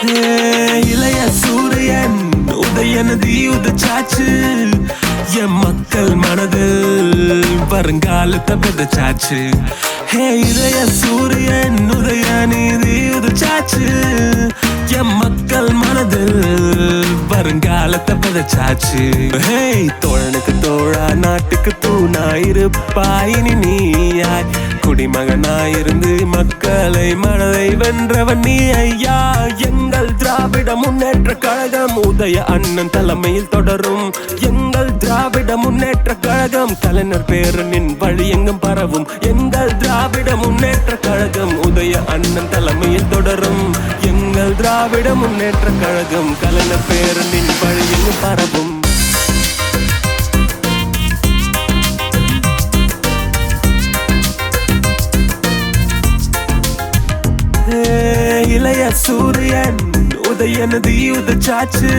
இளைய சூரியன் உதயநதி உதச்சாச்சு என் மக்கள் மனதில் வருங்காலத்தை விதைச்சாச்சு. இளைய சூரியன் உதயநதி உதச்சாச்சு என் மக்கள் மனதில் வருங்காலத்தை விதைச்சாச்சு. தோழனுக்கு தோழா நாட்டுக்கு தூணாயிருப்பாய் நீயாய் குடிமகனாயிருந்து மக்களை மனதை வென்றவன் நீ ஐயா. எங்கள் திராவிட முன்னேற்ற கழகம் உதய அண்ணன் தலைமையில் தொடரும். எங்கள் திராவிட முன்னேற்ற கழகம் கலைஞர் பேரனின் வழி எங்கும் பரவும். எங்கள் திராவிட முன்னேற்ற கழகம் உதய அண்ணன் தலைமையில் தொடரும். எங்கள் திராவிட முன்னேற்ற கழகம் கலைஞர் பேரனின் வழி எங்கும் பரவும். இளைய சூரியன் உதயநதி உதச்சாச்சு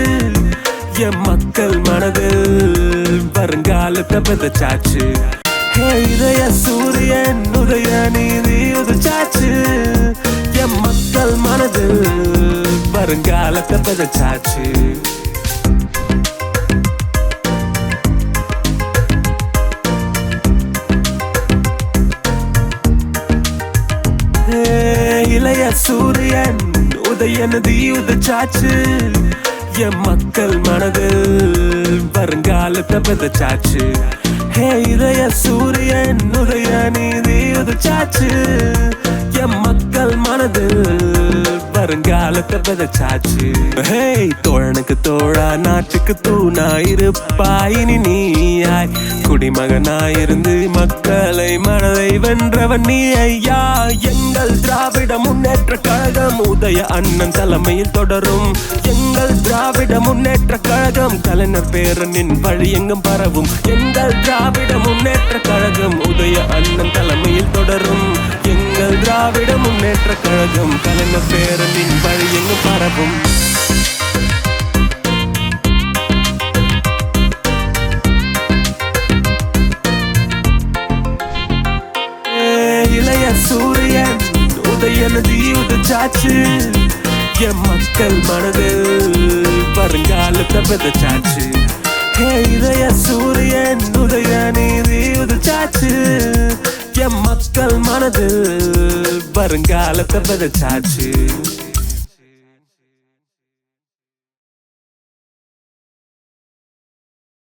என் மக்கள் மனதில் வருங்காலத்தை விதைச்சாச்சு. இளைய சூரியன் உதயநதி உதச்சாச்சு என் மக்கள் மனதில் வருங்காலத்தை விதைச்சாச்சு. இளைய சூரியன் உதயநதி உதச்சாச்சு என் மக்கள் மனதில் வருங்காலத்தை விதைச்சாச்சு. இளைய சூரியன் உதயநதி உதச்சாச்சு என் மக்கள் மனதில் வருங்காலத்தை விதைச்சாச்சு. தோழனுக்கு தோழா நாட்டுக்கு தூணாயிருப்பாய் நீயாய் குடிமகனாயிருந்து மக்களை மனதை வென்றவன் நீ ஐயா. எங்கள் திராவிட முன்னேற்ற கழகம் உதய அண்ணன் தலைமையில் தொடரும். எங்கள் திராவிட முன்னேற்ற கழகம் கலைஞர் பேரனின் வழி எங்கும் பரவும். எங்கள் திராவிட முன்னேற்ற கழகம் உதய அண்ணன் தலைமையில் தொடரும். எங்கள் திராவிட முன்னேற்ற கழகம் கலைஞர் பேரனின் வழி எங்கும் பரவும். இளைய சூரியன் உதயநதி உதச்சாச்சு என் மக்கள் மனதில் வருங்காலத்தை விதைச்சாச்சு. இளைய சூரியன் உதயநதி உதச்சாச்சு என் மக்கள் மனதில் வருங்காலத்தை விதைச்சாச்சு.